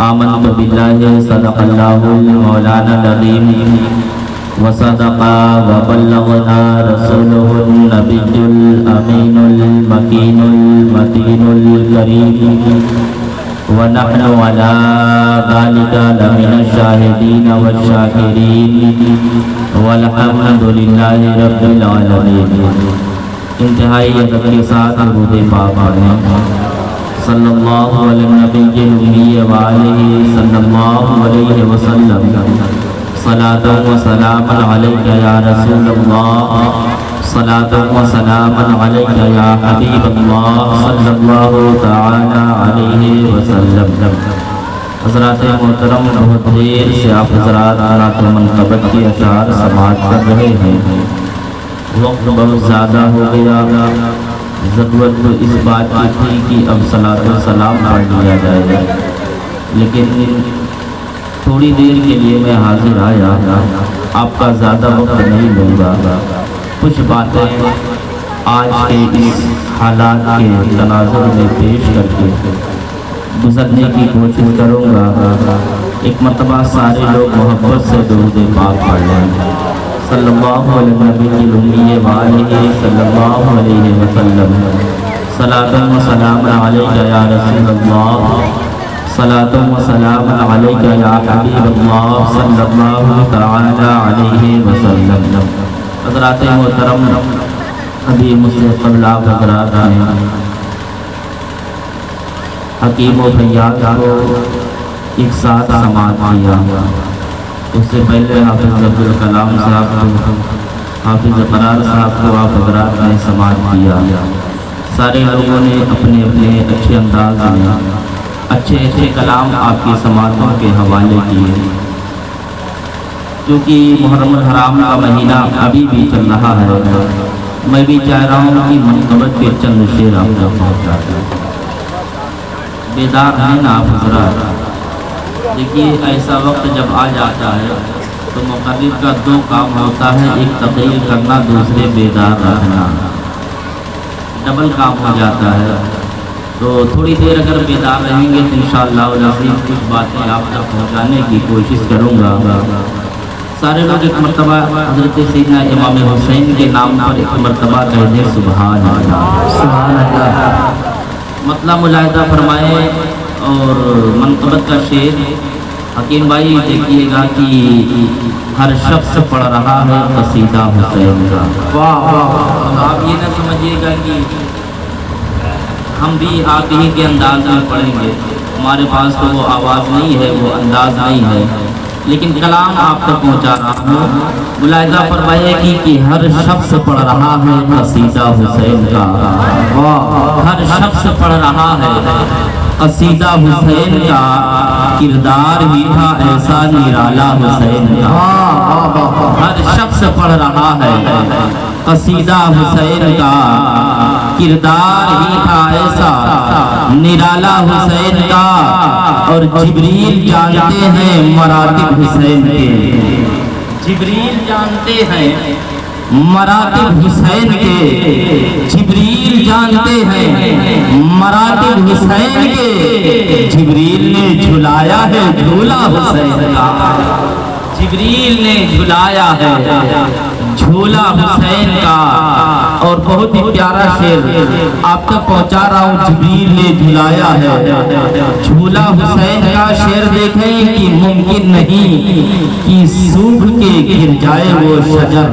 آمنت باللہ صدق اللہ مولانا العظیم وصدق وبلغنا رسوله النبی الامین المکین المتین الکریم ونحن على ذلك لمن الشاهدين والشاكرين والحمد لله رب العالمين۔ انتہائی ادب کے ساتھ درود پاک پڑھیں۔ صلی اللہ علیہ نبی الامی وآلہ صلی اللہ علیہ وسلم۔ صلاۃ و سلام علیک یا رسول اللہ، صلاۃ و سلام علیک یا حبیب اللہ صلی اللہ تعالی علیہ وسلم۔ حضرات محترم، بہت دیر سے آپ حضرات رات منقبت کی اشعار سماعت کر رہے ہیں۔ وقت بہت زیادہ ہو گیا، ضرورت تو اس بات کی تھی کہ اب صلاۃ و سلام پڑھ لیا جائے، لیکن تھوڑی دیر کے لیے میں حاضر آیا، آپ کا زیادہ وقت نہیں لوں گا۔ کچھ باتیں آج کے اس حالات کے تناظر میں پیش کر کے گزرنے کی کوشش کروں گا۔ ایک مرتبہ سارے لوگ محبت سے درود پاک پڑھ لیں۔ صلی اللہ علیہ نبی الامی وآلہ صلی اللہ علیہ وسلم۔ صلاۃ و سلام علیک یا رسول اللہ، صلاۃ و سلام علیک یا حبیب اللہ صلی اللہ تعالی علیہ وسلم۔ حضرات محترم، ابھی مجھ سے قبل آپ حضرات نے حکیم و فیاض کو ایک ساتھ سماعت کیا۔ اس سے پہلے حافظ عبدالکلام صاحب کو، حافظ قرار صاحب کو آپ حضرات نے سماعت کیا۔ سارے لوگوں نے اپنے اپنے اچھے انداز میں اچھے کلام آپ کی سماعتوں کے حوالے کیے۔ کیونکہ محرم الحرام کا مہینہ ابھی بھی چل رہا ہے، میں بھی چاہ رہا ہوں کہ منقبت کے چند شعر آپ تک پہنچا دیں۔ بیدار ہیں نا آپ حضرات؟ دیکھیے، ایسا وقت جب آ جاتا ہے تو مقرر کا دو کام ہوتا ہے، ایک تقریر کرنا، دوسرے بیدار رہنا۔ ڈبل کام ہو جاتا ہے، تو تھوڑی دیر اگر بیدار رہیں گے تو انشاءاللہ العظیم کچھ باتیں آپ تک پہنچانے کی کوشش کروں گا۔ سارے لوگ ایک مرتبہ حضرت سیدنا امام حسین کے نام پر ایک مرتبہ کہہ دیں سبحان اللہ۔ سبحان اللہ۔ مطلب ملاحظہ فرمائیں۔ اور منقبت کا شعر حکیم بھائی دیکھیے گا کہ ہر شخص پڑھ رہا ہے قصیدہ حسین کا۔ آپ یہ نہ سمجھیے گا کہ ہم بھی آپ ہی کے انداز میں پڑھیں گے، ہمارے پاس تو وہ آواز نہیں ہے، وہ انداز نہیں ہے، لیکن کلام آپ تک پہنچا رہا ہوں۔ ملاحظہ فرمائیے کہ ہر شخص پڑھ رہا ہے قصیدہ حسین کا، ہر شخص پڑھ رہا ہے قصیدہ حسین کا، کردار ہی تھا ایسا نرالا حسین کا۔ ہر شخص پڑھ رہا ہے قصیدہ حسین کا، کردار ہی تھا ایسا نرالا حسین کا۔ اور جبریل جانتے ہیں مراتب حسین کے، جبریل جانتے ہیں مراتب حسین کے، جبریل جانتے ہیں مراتب حسین کے۔ جبریل نے جھلایا ہے جھولا حسین کا، جبریل نے جھلایا ہے جھولا حسین کا۔ اور بہت ہی پیارا شعر آپ تک پہنچا رہا ہوں، جبریل نے جھلایا ہے جھولا حسین کا۔ شعر دیکھیں کہ ممکن نہیں کہ سوکھ کے گر جائے وہ شجر۔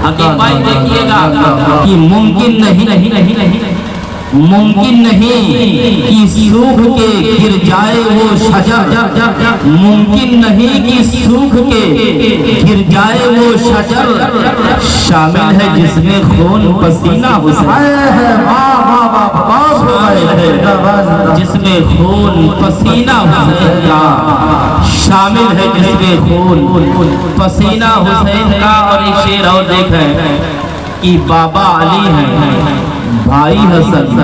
حکیم بھائی دیکھیے گا کہ ممکن نہیں ممکن نہیں کہ سوکھ کے گر جائے وہ شجر، ممکن نہیں کہ سوکھ کے گر جائے وہ شجر۔ شامل ہے جس میں خون پسینہ حسین، جس میں خون پسینہ حسین کا، شامل ہے جس میں خون پسینہ حسین کا۔ اور ایک شعر اور دیکھیں کہ بابا علی ہیں، بھائی حسن،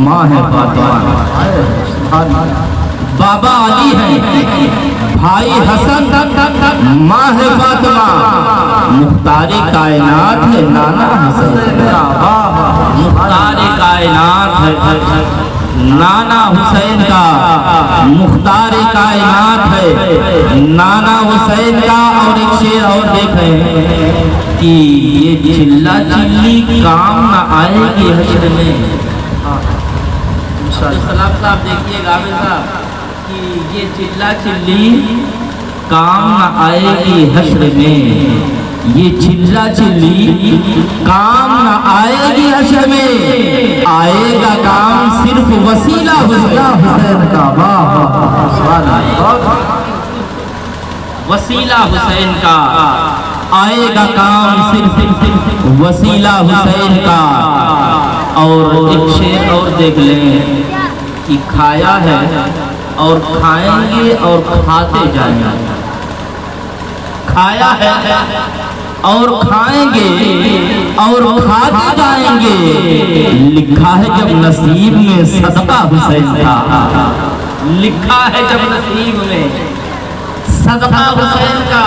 ماں ہے فاطمہ۔ بابا علی ہے، بھائی حسن، ماں ہے فاطمہ۔ مختار کائنات ہے نانا حسین، مختار کائنات ہے نانا حسین کا مختار کائنات ہے، نانا حسین کا۔ اور ایک شعر اور دیکھیں کہ یہ چلا چلی کام نہ آئے گی حشر میں۔ سلام صاحب دیکھیے غابر صاحب کہ یہ چلا چلی کام نہ آئے گی حشر میں، یہ چلا چلی کام نہ آئے گی حشر میں، آئے گا کام صرف وسیلہ حسین کا۔ وسیلہ حسین کا آئے گا کام صرف وسیلہ حسین کا۔ اور ایک شعر اور دیکھ لیں کہ کھایا ہے اور کھائیں گے اور کھاتے جائیں گے، کھایا ہے اور کھائیں گے اور کھاتے جائیں گے، لکھا ہے جب نصیب میں صدقہ حسین کا، لکھا ہے جب نصیب میں صدقہ حسین کا،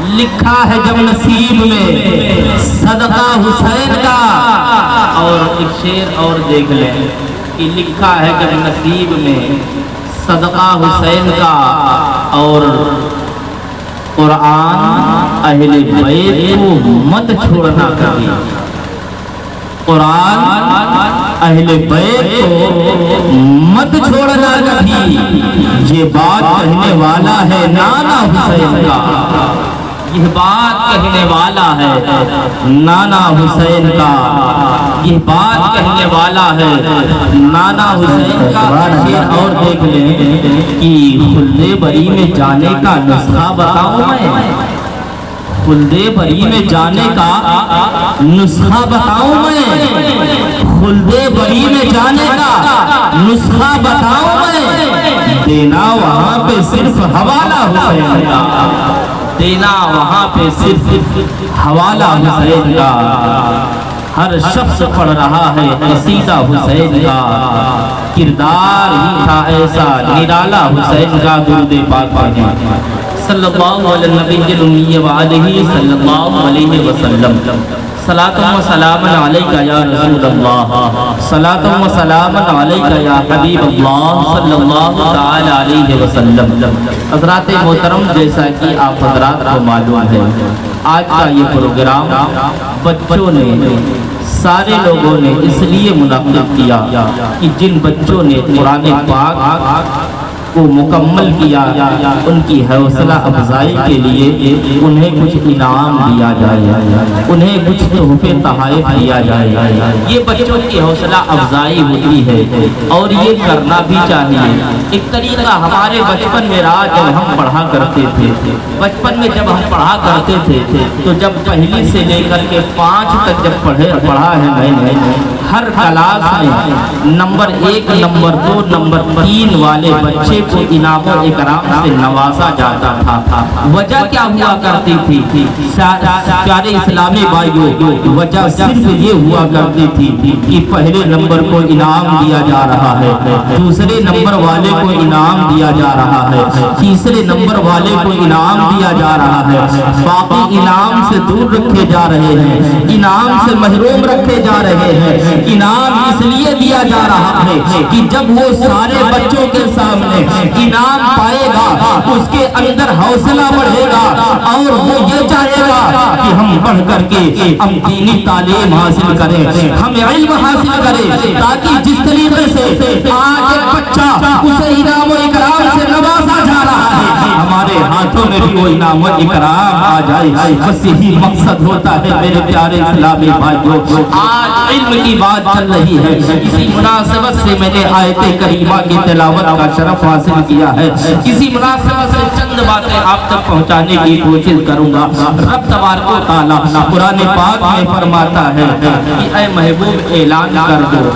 لکھا ہے جب نصیب میں صدقہ حسین کا۔ اور ایک شعر اور دیکھ لیں کہ لکھا ہے جب نصیب میں صدقہ حسین کا۔ اور قرآن اہل بیت کو مت چھوڑنا کبھی، قرآن اہل بیت کو مت چھوڑنا کبھی، یہ بات کہنے والا ہے نانا حسین کا، یہ بات کہنے والا ہے نانا حسین کا، یہ بات کہنے والا ہے نانا حسین کا۔ اور دیکھ لیں کہ خلد بری میں جانے کا نسخہ بتاؤں میں، خلد بری میں جانے کا نسخہ بتاؤں میں، خلد بری میں جانے کا نسخہ بتاؤں میں، دینا وہاں پہ صرف حوالہ حسین کا، دینا وہاں پہ صرف حوالہ حسین کا۔ ہر شخص پڑھ رہا ہے قصیدہ حسین کا، کردار ہی تھا ایسا نرالا حسین کا۔ درود پاک پڑھیں صلی اللہ علیہ نبی الامی وآلہ صلی اللہ علیہ وسلم۔ صلاۃ و سلام علیکہ یا رسول اللہ، صلاۃ و سلام علیکہ یا حبیب اللہ صلی اللہ تعالی علیہ وسلم۔ حضرات محترم، جیسا کہ آپ حضرات کو معلوم ہے، آج کا یہ پروگرام بچوں نے، سارے لوگوں نے اس لیے منعقد کیا کہ جن بچوں نے قرآن پاک کو مکمل کیا، ان کی حوصلہ افزائی کے لیے انہیں کچھ انعام دیا جائے، انہیں کچھ تحفے تحائف دیا جائے۔ یہ بچوں کی حوصلہ افزائی ہوتی ہے اور یہ کرنا بھی چاہیے۔ ایک طریقہ ہمارے بچپن میں رہا، جب ہم پڑھا کرتے تھے، بچپن میں جب ہم پڑھا کرتے تھے تو جب پہلی سے لے کر کے 5 تک جب پڑھا ہے میں نے، ہر کلاس میں نمبر 1 نمبر 2 نمبر 3 والے بچے کو انعام و اکرام سے نوازا جاتا تھا۔ وجہ کیا ہوا کرتی تھی پیارے اسلامی بھائیوں؟ وجہ صرف یہ ہوا کرتی تھی کہ پہلے نمبر کو انعام دیا جا رہا ہے، دوسرے نمبر والے کو انعام دیا جا رہا ہے، تیسرے نمبر والے کو انعام دیا جا رہا ہے، باقی انعام سے دور رکھے جا رہے ہیں، انعام سے محروم رکھے جا رہے ہیں۔ انعام اس لیے دیا جا رہا ہے کہ جب وہ سارے بچوں کے سامنے انعام پائے گا، اس کے اندر حوصلہ بڑھے گا اور وہ یہ چاہے گا کہ ہم پڑھ کر کے ہم دینی تعلیم حاصل کریں، ہم علم حاصل کریں، تاکہ جس طریقے سے آج ایک بچہ اسے انعام و اکرام سے نوازا جا رہا ہے، ہمارے ہاتھوں میں بھی وہ انعام و اکرام آ جائے۔ بس یہی مقصد ہوتا ہے میرے پیارے اسلامی بھائیوں۔ آج علم کی بات چل رہی ہے، اسی مناسبت سے میں نے آیت کریمہ کی تلاوت کا شرف حاصل کیا ہے۔ کسی مناسبت سے چند باتیں آپ تک پہنچانے کی کوشش کروں گا۔ رب تبارک و تعالیٰ قرآن پاک میں فرماتا ہے کہ اے محبوب اعلان کر دو،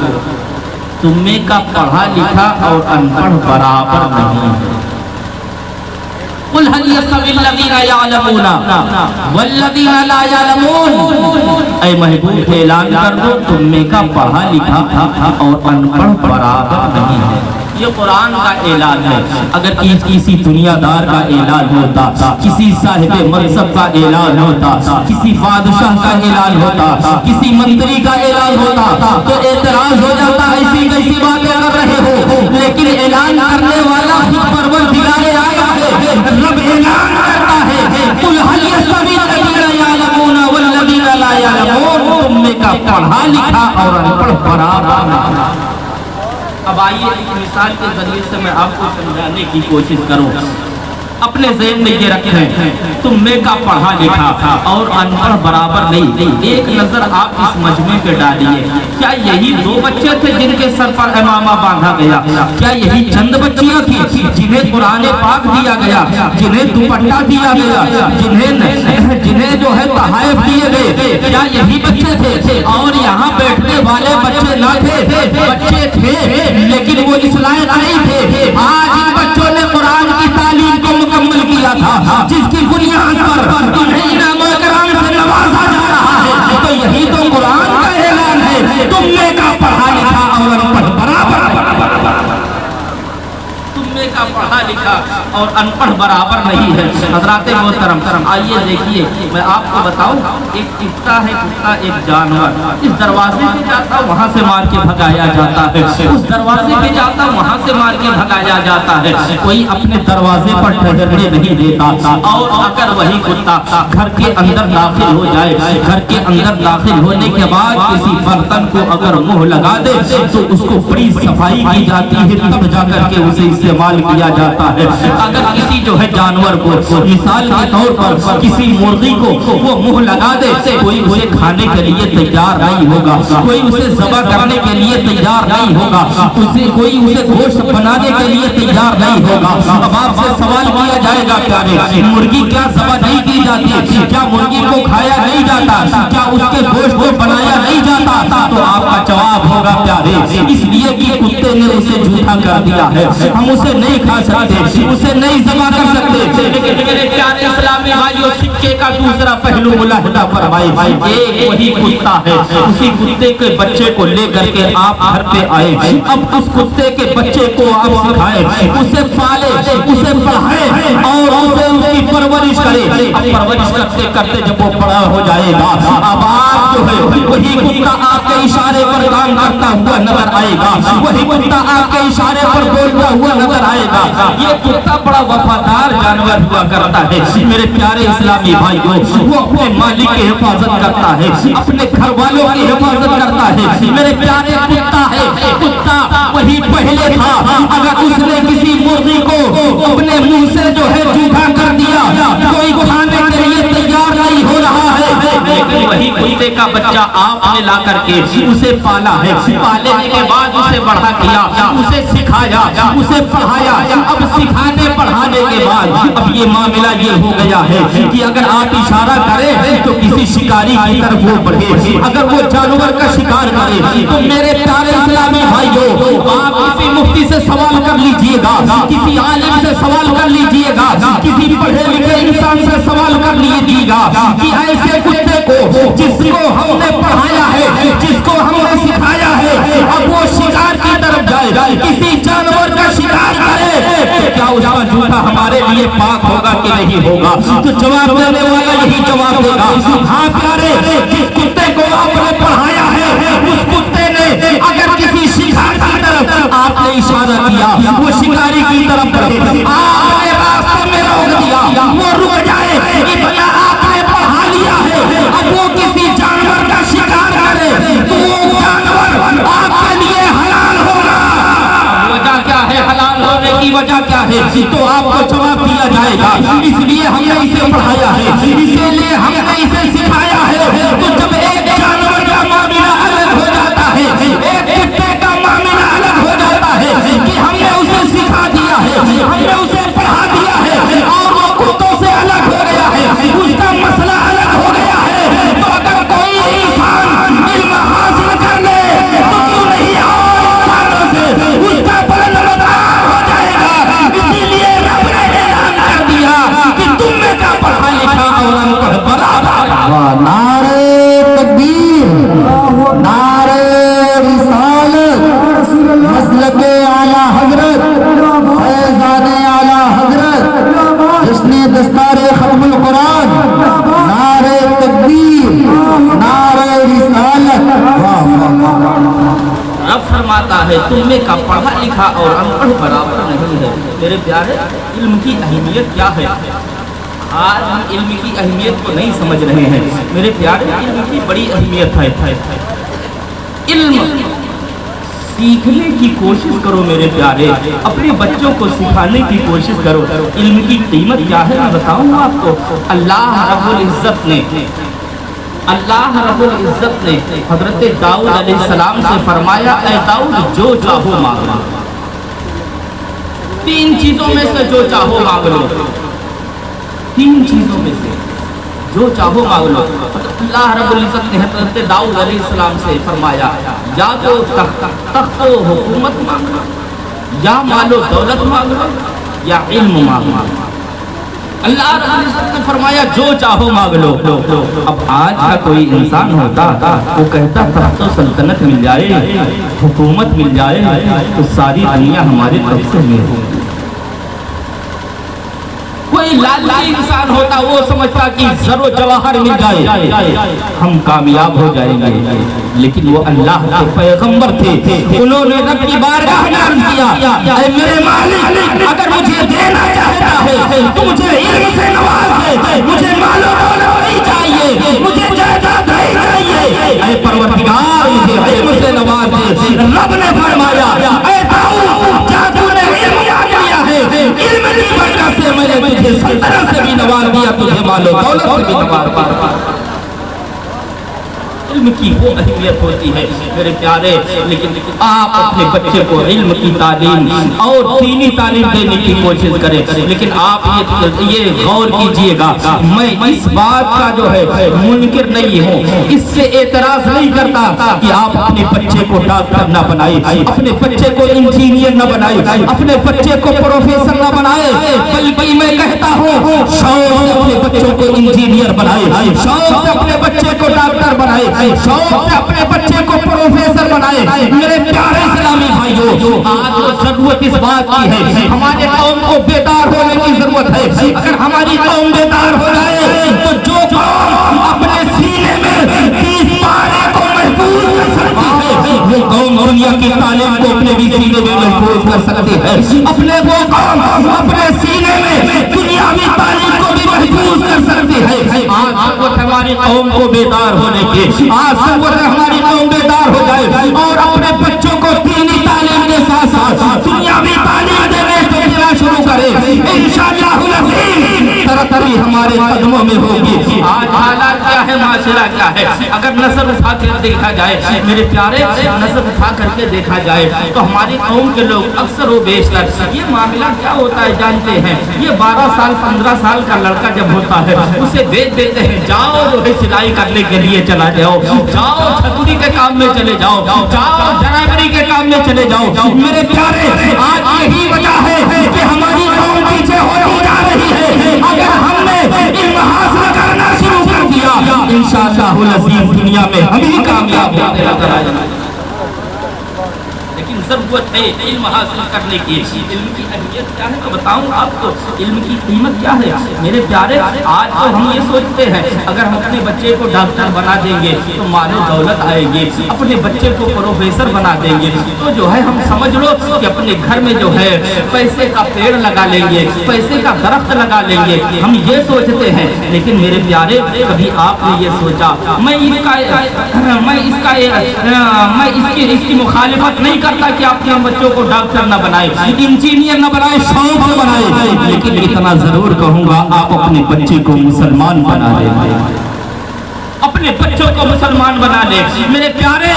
تم میں کا پڑھا لکھا اور ان پڑھ برابر نہیں ہے۔ قل هل يستوي الذين يعلمون والذين لا يعلمون، اے محبوب اعلان کر دو تم میں کا پڑھا لکھا اور ان پڑھ برابر نہیں ہے۔ یہ قرآن کا اعلان ہے. اگر کسی دنیا دار کا اعلان ہوتا, کسی صاحب منصب کا اعلان ہوتا, کسی بادشاہ کا اعلان ہوتا, کسی منتری کا اعلان ہوتا تو اعتراض ہو جاتا, ایسی کیسی باتیں کر رہے ہو. لیکن اعلان کرنے والا خود پروردگار عالم ہے. رب اعلان کرتا ہے, قل هل يستوي الذين يعلمون والذين لا يعلمون. تم نے کا پڑھا لکھا اور ان پڑھ برابر. اب آئیے ایک مثال کے ذریعے سے میں آپ کو سمجھانے کی کوشش کروں. اپنے ذہن میں یہ رکھیں, تم میں کا پڑھا لکھا اور ان پڑھ برابر نہیں. ایک نظر آپ اس مجمع پہ ڈالیے, کیا یہی 2 بچے تھے جن کے سر پر امامہ باندھا گیا؟ کیا یہی چند بچیاں تھیں جنہیں قرآن پاک دیا گیا, جنہیں دوپٹہ دیا گیا, جنہیں جو ہے تحائف دیے گئے؟ کیا یہی بچے تھے؟ اور یہاں بیٹھنے والے بچے نہ تھے؟ بچے تھے لیکن وہ اس لائق نہیں تھے. آج ان بچوں نے قرآن کی تعلیم کو مکمل کیا تھا, جس کی بنیاد پر انہیں انعام و اکرام سے نوازا جا رہا ہے. تو یہی تو قرآن کا اعلان ہے, تم نے کا پڑھا لکھا اور ان پڑھ برابر. تم نے کا پڑھا لکھا اور ان پڑھ برابر نہیں ہے. حضرات محترم, آئیے دیکھیے, میں آپ کو بتاؤں, ایک کتا ہے, کتا ایک جانور. اس دروازے پہ جاتا وہاں سے مار کے بھگایا جاتا ہے, اس دروازے پہ جاتا وہاں سے مار کے بھگایا جاتا ہے. کوئی اپنے دروازے پر ٹھہرنے نہیں دیتا. اور اگر وہی کتا گھر کے اندر داخل ہو جائے, گھر کے اندر داخل ہونے کے بعد کسی برتن کو اگر منہ لگا دے تو اس کو بڑی صفائی کی جاتی ہے, تب جا کر کے اسے استعمال کیا جاتا ہے. اگر کسی جو ہے جانور کو, مثال کے طور پر کسی مرغی کو وہ منہ لگا دے, کوئی اسے کھانے کے لیے تیار نہیں ہوگا, کوئی اسے ذبح کرنے کے لیے تیار نہیں ہوگا, کوئی اسے گوشت بنانے کے لیے تیار نہیں ہوگا. اب آپ سے سوال کیا جائے گا, پیارے, مرغی کیا ذبح نہیں کی جاتی؟ کیا مرغی کو کھایا نہیں جاتا؟ کیا اس کے گوشت کو بنایا نہیں جاتا؟ تو آپ کا جواب ہوگا, پیارے, اس لیے کہ کتے نے اسے جھوٹا کر دیا ہے, ہم اسے نہیں کھا سکتے, اسے نہیں ذبح کر سکتے. لیکن میرے پیارے اسلامی بھائیوں, سکے کا دوسرا پہلو ملاحظہ فرمائے. ایک وہی کتا ہے, اسی کتے کے بچے کو لے کر کے آپ گھر پہ آئے. اب اس کتے کے بچے کو آپ سکھائے, اسے پالے, اسے پڑھائے اور اسے اس کی پرورش کرے. اب پرورش کرتے کرتے جب وہ بڑا ہو جائے گا, اب آپ جو ہے وہی کتا آپ کے اشارے پر کام کرتا ہوا نظر آئے گا, وہی کتا آپ کے اشارے پر بولتا ہوا نظر آئے گا. یہ کتا بڑا وفادار جانور ہوا کرتا ہے. میرے پیارے اسلامی بھائیوں, وہ اپنے مالک کی حفاظت کرتا ہے, اپنے گھر والوں کی حفاظت کرتا ہے. میرے پیارے کتا ہے, کتا وہی پہلے تھا. اگر اس نے کسی مرغی کو اپنے منہ سے جو ہے جھوٹا کر دیا, کوئی کھانے کے لیے تیار نہیں ہو رہا ہے, لیکن وہی کتے کا بچہ آپ نے لا کر کے اسے پالا ہے. پالنے کے بعد اسے بڑھا کیا, اسے سکھایا, اسے پڑھایا. اب سکھانے پڑھانے کے بعد اب یہ معاملہ یہ ہو گیا ہے کہ اگر آپ اشارہ کریں تو کسی شکاری کی طرف وہ بڑھے, اگر وہ جانور کا شکار کرے تو میرے پیارے اسلامی بھائیوں, آپ کسی مفتی سے سوال کر لیجئے گا, کسی عالم سے سوال کر لیجئے گا, کسی پڑھے لکھے انسان سے سوال کر لیجئے گا کہ ایسے کتے کو جس کو ہم نے پڑھایا ہے, جس کو ہم نے سکھایا ہے, اب وہ شکار کی طرف جائے, کسی جانور کا شکار کرے, کیا اس کا جھوٹا ہمارے لیے پاک ہوگا کہ نہیں ہوگا؟ تو جواب دینے والا یہی جواب دے گا, ہاں پیارے, جس کتے کو آپ نے پڑھایا ہے اس کتے نے اگر کسی شکار کی طرف آپ نے اشارہ کیا, وہ شکاری کی طرف بڑھے, آپ نے راستے میں روک دیا, وہ رک جائے, اتنا آپ نے پڑھا لیا ہے. اب وہ کسی جانور کا شکار کرے تو وہ جانور آپ کے لیے حلال ہوگا. وجہ کیا ہے حلال ہونے کی وجہ کیا ہے؟ تو آپ کو جواب دیا جائے گا, اس لیے ہم نے اسے پڑھایا ہے, اسی لیے ہم نے اسے سکھایا ہے. تو جب ایک جانور کا معاملہ الگ ہو جاتا ہے, ایک کتے کا معاملہ الگ ہو جاتا ہے کہ ہم نے اسے سکھا دیا ہے, ہم نے اسے پڑھا دیا ہے اور وہ کتوں سے الگ ہو گیا ہے, اس کا مسئلہ الگ ہو گیا ہے. تو اگر کوئی انسان علم حاصل کر لے تو کیوں نہیں اور انسانوں سے اس کا بلند مقام ہو جائے گا. اسی لیے رب نے اعلان کر دیا کہ تم میں کا پڑھا لکھا اور ان پڑھ برابر. نعرے تکبیر, نعرے رسالت, مسلک اعلی حضرت دستار ختم القرآن، نعرہ تکبیر، نعرہ رسالت۔ رب فرماتا ہے تم میں کا پڑھا لکھا اور ان پڑھ برابر نہیں ہے۔ میرے پیارے، علم کی اہمیت کیا ہے؟ آج ہم علم کی اہمیت کو نہیں سمجھ رہے ہیں۔ میرے پیارے، علم کی بڑی اہمیت ہے۔ علم سیکھنے کی کوشش کرو میرے پیارے، اپنے بچوں کو سکھانے کی کوشش کرو۔ علم کی قیمت کیا ہے میں بتاؤں آپ کو۔ اللہ رب العزت نے حضرت داؤد علیہ السلام سے فرمایا اے داؤد جو چاہو مانگ لو، تین چیزوں میں سے جو چاہو مانگ لو، تین چیزوں میں سے جو چاہو مانگ لو۔ اللہ رب العزت نے حضرت داؤد علیہ السلام سے فرمایا یا تو تخت و حکومت مانگ لو، یا مال و دولت مانگ لو، یا علم مانگ لو۔ اللہ رب العزت نے فرمایا جو چاہو مانگ لو۔ اب آج کا کوئی انسان ہوتا وہ کہتا تخت و سلطنت مل جائے، حکومت مل جائے تو ساری دنیا ہماری طرف سے مل ہو۔ کوئی لالچی انسان ہوتا وہ سمجھتا کہ زر و جواہر مل جائے ہم کامیاب ہو جائیں گے، لیکن وہ اللہ کے پیغمبر تھے، انہوں نے رب کی بارگاہ میں عرض کیا اے میرے مالک اگر مجھے دینا چاہتا ہے تو مجھے علم سے نواز دے، مجھے مال و دولت نہیں چاہیے، مجھے جائیداد نہیں چاہیے، اے پروردگار مجھے علم سے نواز دے۔ رب نے فرمایا اے داؤد کیا تو نے علم یاد کیا ہے؟ علم کی وجہ سے میں نے تجھے سلطنت سے بھی نواز دیا، تجھے مال و دولت سے بھی نواز دیا۔ علم کی وہ اہمیت ہوتی ہے میرے پیارے، لیکن آپ اپنے بچے کو علم کی تعلیم اور دینی تعلیم دینے کی کوشش کریں، لیکن آپ یہ غور کیجئے گا میں اس بات کا جو ہے منکر نہیں ہوں، اس سے اعتراض نہیں کرتا کہ آپ اپنے بچے کو ڈاکٹر نہ بنائیں، اپنے بچے کو انجینئر نہ بنائیں، اپنے بچے کو پروفیسر نہ بنائیں، بلکہ میں کہتا ہوں شوق سے اپنے بچوں کو انجینئر بنائیں، شوق سے اپنے بچے کو ڈاکٹر بنائیں، شوق سے اپنے بچے کو پروفیسر بنائے۔ میرے پیارے اسلامی بھائیوں، آج وہ ضرورت اس بات کی ہے، ہمارے قوم کو بیدار ہونے کی ضرورت ہے۔ اگر ہماری قوم بیدار ہو جائے تو جو قوم اپنے سینے میں 30 پارے کو محفوظ کر سکتی ہے وہ قوم دنیا کی تعلیم کو اپنے بھی سینے میں محفوظ کر سکتی ہے، اپنے وہ قوم اپنے سینے میں دنیاوی تعلیم کو بھی محفوظ کر سکتی ہے۔ آج ضرورت ہماری قوم کو بیدار ہونے کی، آج ضرورت ہے ہماری قوم بیدار ہو جائے اور اپنے بچوں کو دینی تعلیم کے ساتھ ساتھ دنیاوی تعلیم دینے سے دینا شروع کرے۔ انشاءاللہ العظیم ترقی ہمارے قدموں میں ہوگی۔ آج حالات کیا ہے، معاشرہ کیا ہے، اگر نظر اٹھا کر دیکھا جائے میرے پیارے، نظر اٹھا کر کے دیکھا جائے تو ہماری قوم کے لوگ اکثر و بیشتر یہ معاملہ کیا ہوتا ہے جانتے ہیں، یہ 12 سال 15 سال کا لڑکا جب ہوتا ہے اسے بھیج دیتے ہیں جاؤ جو ہے سلائی کرنے کے لیے چلا جاؤ، جاؤ چھتری کے کام میں چلے جاؤ، جاؤ ڈرائیوری کے کام میں چلے جاؤ۔ میرے پیارے آج یہی وجہ ہے کہ ہماری قوم پیچھے ہوتی جا رہی ہے۔ اگر ہم نے علم حاصل کرنا شروع کر دیا انشاءاللہ العظیم دنیا میں ہم ہی کامیاب ہوتے نظر آئیں گے، لیکن ضرورت ہے علم حاصل کرنے کی۔ علم کی اہمیت کیا ہے تو بتاؤں آپ کو، علم کی قیمت کیا ہے میرے پیارے۔ آج تو ہم یہ سوچتے ہیں اگر ہم اپنے بچے کو ڈاکٹر بنا دیں گے تو مال و دولت آئے گی، اپنے بچے کو پروفیسر بنا دیں گے تو جو ہے ہم سمجھ لو کہ اپنے گھر میں جو ہے پیسے کا پیڑ لگا لیں گے، پیسے کا درخت لگا لیں گے، ہم یہ سوچتے ہیں۔ لیکن میرے پیارے کبھی آپ نے یہ سوچا میں اس کی مخالفت نہیں کرتا کہ آپ کے بچوں کو ڈاکٹر نہ بنائے، انجینئر نہ بنائے، شوق سے بنائے، لیکن اتنا ضرور کہوں گا آپ اپنے بچے کو مسلمان بنا دیں، اپنے بچوں کو مسلمان بنا لے۔ میرے پیارے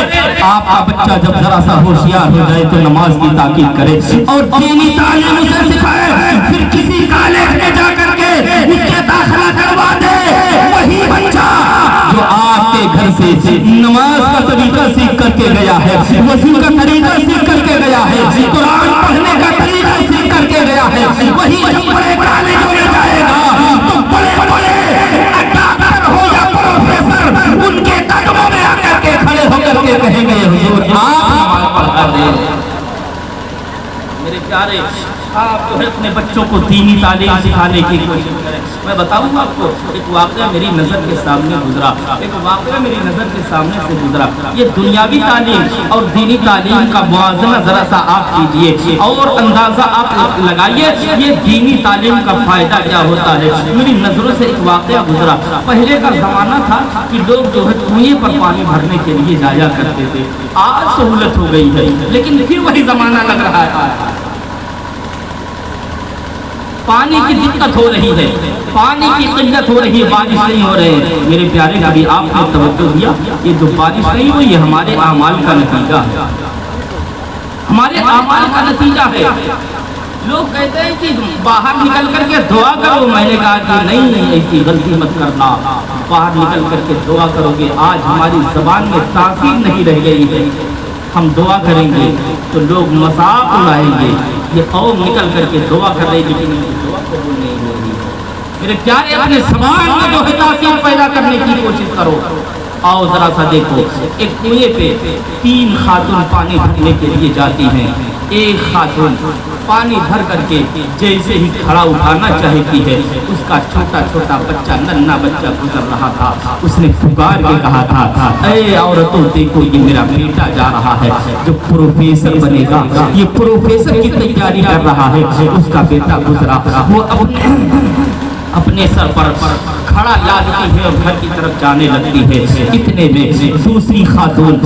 آپ کا بچہ جب ذرا سا ہوشیار ہو جائے تو نماز کی تاکید کرے اور دینی تعلیم اسے سکھائے، پھر کسی کالج میں جا کر کے اس کے داخلہ کروا دے۔ وہی بچہ جو آپ کے گھر سے نماز کا طریقہ سیکھ کر کے گیا ہے، وضو کا طریقہ سیکھ کر کے گیا ہے، قرآن پڑھنے کا طریقہ سیکھ کر کے گیا ہے، وہی جب بڑے کالجوں میں جائے گا تو بڑے ڈاکٹر ہو یا پروفیسر ان کے قدموں میں آ کر کے کھڑے ہو کر کے کہیں گے حضور آپ نماز پڑھا دیں۔ میرے پیارے آپ جو ہے اپنے بچوں کو دینی تعلیم سکھانے کی کوشش کریں. میں بتاؤں آپ کو ایک واقعہ میری نظر کے سامنے گزرا، ایک واقعہ میری نظر کے سامنے سے گزرا. یہ دنیاوی تعلیم اور دینی تعلیم کا موازنہ ذرا سا آپ کیجئے اور اندازہ آپ لگائیے یہ دینی تعلیم کا فائدہ کیا ہوتا ہے. میری نظروں سے ایک واقعہ گزرا. پہلے کا زمانہ تھا کہ لوگ جو ہے کنویں پر پانی بھرنے کے لیے جایا کرتے تھے. آج سہولت ہو گئی ہے لیکن پھر وہی زمانہ لگ رہا ہے. پانی کی دقت ہو رہی ہے، پانی کی قلت ہو رہی ہے، بارش نہیں ہو رہے ہیں. میرے پیارے نبی آپ نے توجہ دیا یہ جو بارش نہیں ہوئی یہ ہمارے اعمال کا نتیجہ ہے، ہمارے اعمال کا نتیجہ ہے. لوگ کہتے ہیں کہ باہر نکل کر کے دعا کرو. میں نے کہا کہ نہیں، ایسی غلطی مت کرنا. باہر نکل کر کے دعا کرو گے آج ہماری زبان میں تاثیر نہیں رہ گئی ہے. ہم دعا کریں گے تو لوگ مذاق اڑائیں گے. یہ قوم نکل کر کے دعا کر رہی لیکن ان کی دعا قبول نہیں ہو رہی. میرے پیارے اپنے زبان میں جو ہے تاثیر پیدا کرنے کی کوشش کرو. آؤ ذرا سا دیکھو، ایک کنویں پہ 3 خاتون پانی بھرنے کے لیے جاتی ہیں. ایک خاتون پانی بھر کر کے جیسے ہی کھڑا اٹھانا چاہتی ہے اس کا چھوٹا چھوٹا بچہ ننھا بچہ گزر رہا تھا. اس نے پکار کے کہا تھا اے عورتوں دیکھو یہ میرا بیٹا جا رہا ہے جو پروفیسر بنے گا، یہ پروفیسر کی تیاری کر رہا ہے. اس کا بیٹا گزرا، وہ اپنے سر پر کھڑا لاتی ہے اور گھر کی طرف جانے لگتی ہے. اتنے میں دوسری خاتون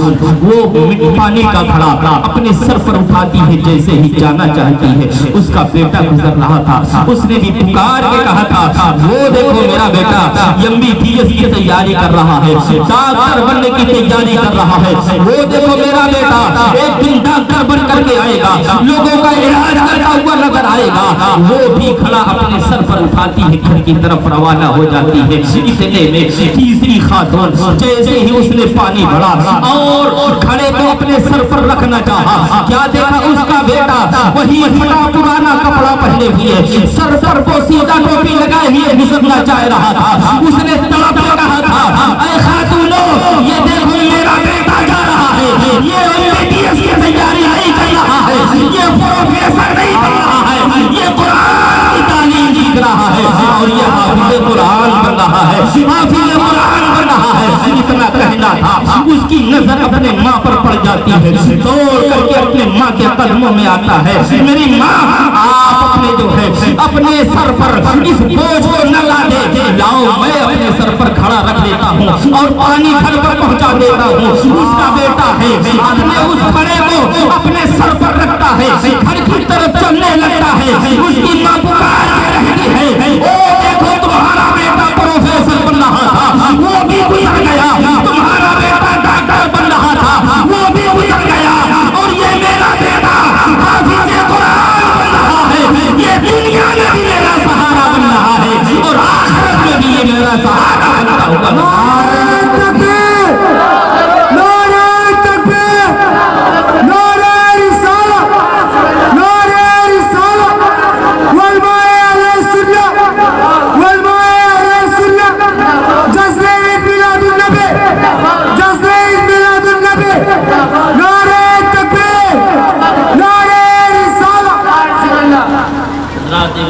وہ پانی کا گھڑا اپنے سر پر اٹھاتی ہے جیسے ہی جانا چاہتی ہے. اس کا بیٹا گزر رہا تھا. اس نے بھی پکار کے کہا تھا وہ دیکھو میرا بیٹا MBBS کی تیاری کر رہا ہے، ڈاکٹر بننے کی تیاری کر رہا ہے. وہ دیکھو میرا بیٹا ایک دن ڈاکٹر بن کر کے آئے گا، لوگوں کا علاج کرتا ہوا نظر آئے گا. وہ بھی کھڑا اپنے سر پر اٹھاتی ہے گھر کی طرف روانہ ہو جاتی ہے. اتنے میں تیسری خاتون جیسے ہی اس نے پانی بھرا اور گھڑے کو اپنے سر پر رکھنا چاہا، کیا دیکھا اس کا بیٹا وہی پھٹا پرانا کپڑا پہنے ہوئے سر پر وہ سیدھا ٹوپی لگائے ہوئے گزرنا چاہ رہا تھا. اس نے تڑپ کے کہا تھا اے خاتونو یہ دیکھو میرا بیٹا جا رہا ہے، یہ MBBS کی تیاری نہیں کر رہا ہے، یہ پروفیسر نہیں کر رہا ہے، یہ قرآن کی تعلیم سیکھ رہا ہے اور یہ حافظ قرآن بن رہا ہے، حافظ قرآن بن رہا ہے. اتنا کہنا تھا اس کی نظر اپنے ماں پر پڑ جاتی ہے، دوڑ کر کے اپنے ماں کے قدموں میں آتا ہے. میری ماں آپ اپنے جو ہے اپنے سر پر اس بوجھ کو نہ لا دے، لاؤ میں اپنے سر پر کھڑا رکھ دیتا ہوں اور پانی گھر پر پہنچا دیتا ہوں. اس کا بیٹا ہے اپنے اس بڑے کو اپنے سر پر رکھتا ہے، گھر کی طرف چلنے لگتا ہے. اس کی ماں پکار کے رہتی ہے او دیکھو تمہارا بیٹا پروفیسر بن رہا تھا وہ بھی گزر گیا، تمہارا بیٹا ڈاکٹر بن رہا تھا وہ بھی گزر گیا اور یہ میرا بیٹا حافظ قرآن بن رہا ہے. یہ دنیا میں بھی میرا سہارا بن رہا ہے اور آخرت میں بھی یہ میرا سہارا بنتا ہوگا.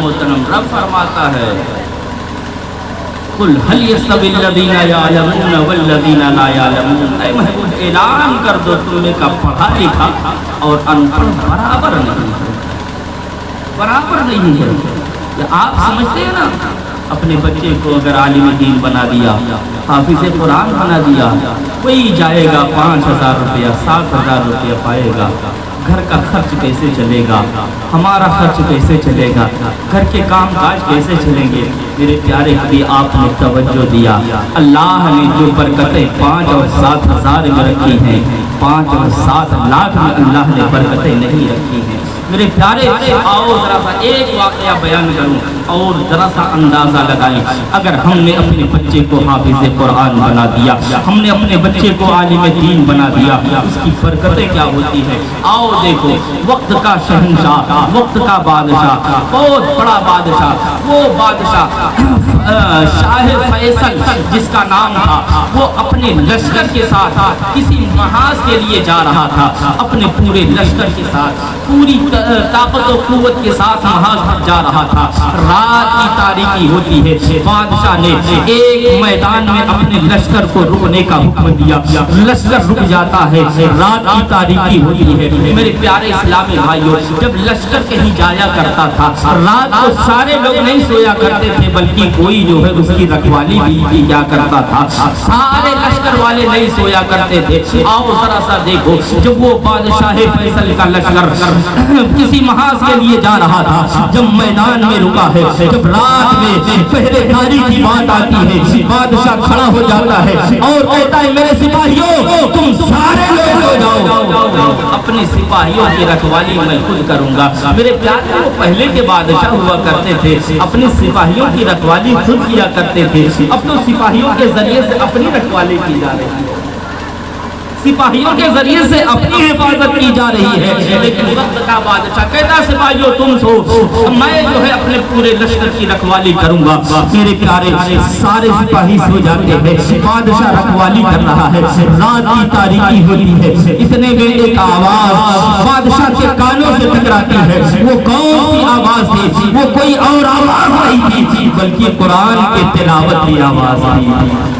محترم رب فرماتا ہے قل هل يستوي الذين يعلمون والذين لا يعلمون. اے محبوب اعلان کر دو تم نے کا پڑھا لکھا اور ان پڑھ برابر نہیں ہے، برابر نہیں ہے. آپ سمجھتے ہیں نا اپنے بچے کو اگر عالم دین بنا دیا، حافظ قرآن بنا دیا، وہی جائے گا 5,000 روپیہ 7,000 روپیہ پائے گا. گھر کا خرچ کیسے چلے گا، ہمارا خرچ کیسے چلے گا، گھر کے کام کاج کیسے چلیں گے. میرے پیارے حبیب آپ نے توجہ دیا. اللہ نے جو برکتیں 5 اور 7,000 میں رکھی ہیں 5 اور 7 لاکھ میں اللہ نے برکتیں نہیں رکھی ہیں. میرے پیارے آؤ ذرا سا ایک واقعہ بیان کروں اور ذرا سا اندازہ لگائیں. اگر ہم نے اپنے بچے کو حافظ قرآن بنا دیا، ہم نے اپنے بچے کو عالم دین بنا دیا، اس کی برکتیں کیا ہوتی ہیں. آؤ دیکھو وقت کا شہنشاہ، وقت کا بادشاہ، بہت بڑا بادشاہ، وہ بادشاہ شاہ فیصل جس کا نام تھا، وہ اپنے لشکر کے ساتھ کسی محاذ کے لیے جا رہا تھا. اپنے پورے لشکر کے ساتھ پوری طاقت و قوت کے ساتھ محاذ پر جا رہا تھا. رات کی تاریکی ہوتی ہے. بادشاہ نے ایک میدان میں اپنے لشکر کو رکنے کا حکم دیا. لشکر رک جاتا ہے. رات کی تاریکی ہوتی ہے. میرے پیارے اسلامی بھائیوں، جب لشکر کہیں جایا کرتا تھا رات کو سارے لوگ نہیں سویا کرتے تھے، بلکہ کوئی جو ہے اس کی رکھوالی بھی کیا کرتا تھا. سارے لشکر والے نہیں سویا کرتے تھے. آؤ ذرا سا دیکھو، جب وہ بادشاہ فیصل کا لشکر کسی محاذ کے لیے جا رہا تھا، جب میدان میں رکا ہے، جب رات میں پہرے داری کی بات آتی ہے، بادشاہ کھڑا ہو جاتا ہے اور کہتا ہے میرے سپاہیوں تم سارے لوگ سو جاؤ، اپنے سپاہیوں کی رکھوالی میں خود کروں گا. میرے پیارے، وہ پہلے کے بادشاہ ہوا کرتے تھے، اپنے سپاہیوں کی رکھوالی خود کیا کرتے تھے. اب تو سپاہیوں کے ذریعے سے اپنی رکھوالی کی جا رہی ہے، سپاہیوں کے ذریعے سے اپنی حفاظت کی جا رہی ہے. لیکن وقت کا بادشاہ کہتا ہے سپاہیوں تم سو، میں جو ہے اپنے پورے لشکر کی رکھوالی کروں گا. میرے پیارے، سارے سپاہی سو جاتے ہیں، بادشاہ رکھوالی کر رہا ہے. رات کی تاریکی ہوتی ہے. اتنے میں ایک آواز بادشاہ کے کانوں سے ٹکراتی ہے. وہ کون سی آواز تھی؟ وہ کوئی اور آواز نہیں تھی، بلکہ قرآن کے تلاوت کی آواز تھی.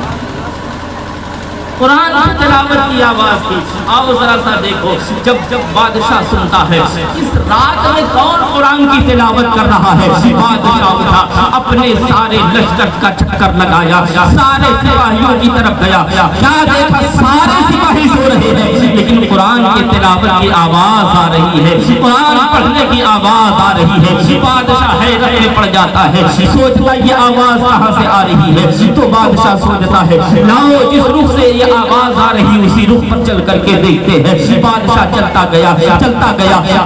قرآن کی تلاوت کی آواز تھی. آؤ ذرا سا دیکھو، جب بادشاہ سنتا ہے اس رات میں کون قرآن کی تلاوت کر رہا ہے، بادشاہ اٹھا، اپنے سارے لشکر کا چکر لگایا، سارے سپاہیوں کی طرف گیا. کیا دیکھا؟ سارے سپاہی سو رہے ہیں، لیکن قرآن کی تلاوت کی آواز آ رہی ہے، قرآن پڑھنے کی آواز آ رہی ہے. بادشاہ حیرت میں پڑ جاتا ہے، سوچتا یہ آواز کہاں سے آ رہی ہے. تو بادشاہ سوچتا ہے لاؤ جس رخ سے یہ آواز آ رہی اسی رخ پر چل کر کے دیکھتے ہیں. بادشاہ چلتا گیا،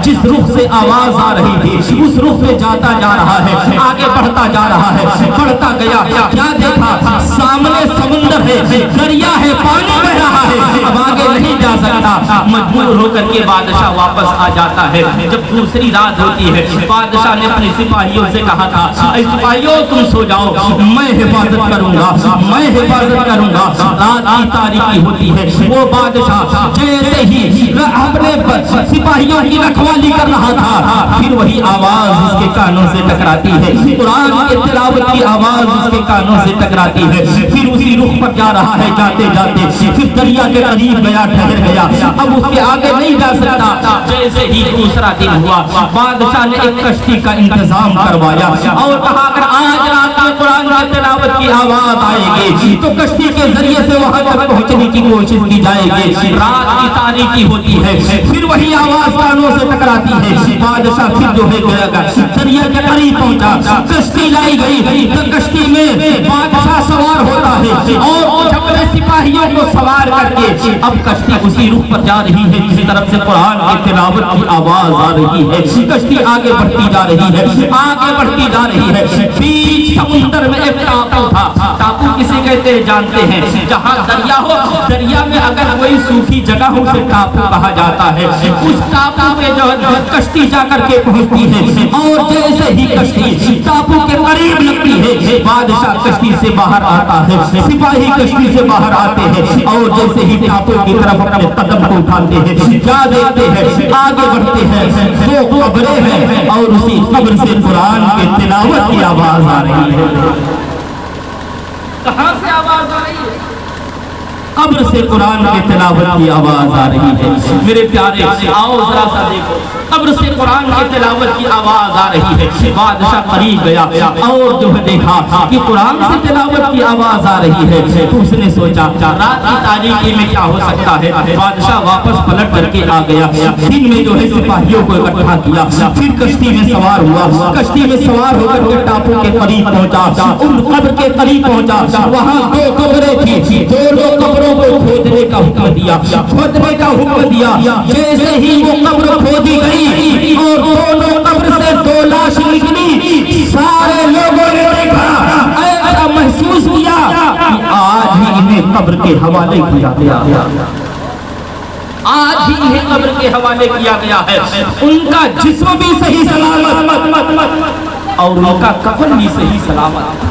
جس رخ سے آواز آ رہی تھی اس رخ میں جاتا جا رہا ہے، آگے بڑھتا جا رہا ہے. بڑھتا گیا، کیا دیکھا؟ سامنے سمندر ہے، دریا ہے، پانی بہ رہا ہے. اب آگے نہیں جا سکتا، مجبور ہو کر کے بادشاہ واپس آ جاتا ہے. جب دوسری رات ہوتی ہے، بادشاہ نے اپنے سپاہیوں سے کہا تھا اے سپاہیوں تم سو جاؤ، میں حفاظت کروں گا. رات کی تاریکی ہوتی ہے. وہ بادشاہ جیسے ہی اپنے سپاہیوں کی رکھوالی کر رہا تھا، پھر وہی آواز اس کے کانوں سے ٹکراتی ہے، قرآن کی تلاوت کی آواز اس کے کانوں سے ٹکراتی ہے. پھر اسی رخ پر جا رہا ہے، جاتے پھر دریا کے قریب گیا، ٹھہر گیا. اب اس کے آگے نہیں جا سکتا. جیسے ہی دوسرا دن ہوا، بادشاہ نے ایک کشتی کا انتظام کروایا اور کہا اگر آج رات میں قرآن کی تلاوت کی آواز آئے گی تو کشتی کے ذریعے سے وہاں تک پہنچنے کی کوشش کی جائے گی. رات کی تاریکی ہوتی ہے، پھر وہی آواز کانوں سے ٹکراتی ہے. بادشاہ پھر جو ہے دریا کے قریب پہنچا، کشتی لائی گئی. کشتی میں بادشاہ سوار ہوتا ہے اور اپنے سپاہیوں کو سوار کر کے اب کشتی اسی رخ پر جا رہی ہے جس طرف سے قرآن کی تلاوت کی آواز آ رہی ہے. کشتی آگے بڑھتی جا رہی ہے. بیچ سمندر میں ایک ٹاپو تھا. ٹاپو کسے کہتے ہیں جانتے ہیں؟ جہاں دریا ہو، دریا میں اگر کوئی سوکھی جگہ ہو اسے ٹاپو کہا جاتا ہے. اس ٹاپو پہ جو کشتی جا کر کے پہنچتی ہے اور جیسے ہی کشتی ٹاپو کے قریب لگتی ہے، بادشاہ کشتی سے باہر آتا ہے، سپاہی کشتی سے باہر آتے ہیں اور جیسے ہی ٹاپو کی طرف اپنے قدم کو اٹھاتے ہیں، کیا دیکھتے ہیں؟ آگے بڑھتے ہیں، دو قبریں ہیں اور اسی قبر سے قرآن کی تلاوت کی آواز آ رہی ہے. کہاں سے آواز آ رہی ہے؟ قبر سے قرآن کی تلاوت کی آواز آ رہی ہے. میرے پیارے، آؤ ذرا سا دیکھو، قبر سے قرآن کی تلاوت کی آواز آ رہی ہے. بادشاہ قریب گیا اور جو ہے دیکھا کہ قرآن سے تلاوت کی آواز آ رہی ہے. تو اس نے سوچا رات کی تاریکی میں کیا ہو سکتا ہے. بادشاہ واپس پلٹ کر کے آ گیا. دن میں جو ہے سپاہیوں کو اکٹھا کیا، پھر کشتی میں سوار ہوا. کشتی میں سوار ہو کر کے ٹاپو کے قریب پہنچا، ان قبر کے قریب پہنچا. وہاں دو قبریں تھی، دونوں قبروں کو کھودنے کا حکم دیا. جیسے ہی وہ قبر کھودی گئی اور دونوں قبر سے دو لاش نکلی، سارے لوگوں نے دیکھا، ایسا محسوس کیا کہ آج ہی انہیں قبر کے حوالے کیا گیا. آج ہی انہیں قبر کے حوالے کیا گیا ہے. ان کا جسم بھی صحیح سلامت اور ان کا کفن بھی صحیح سلامت.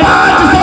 500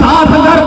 7,000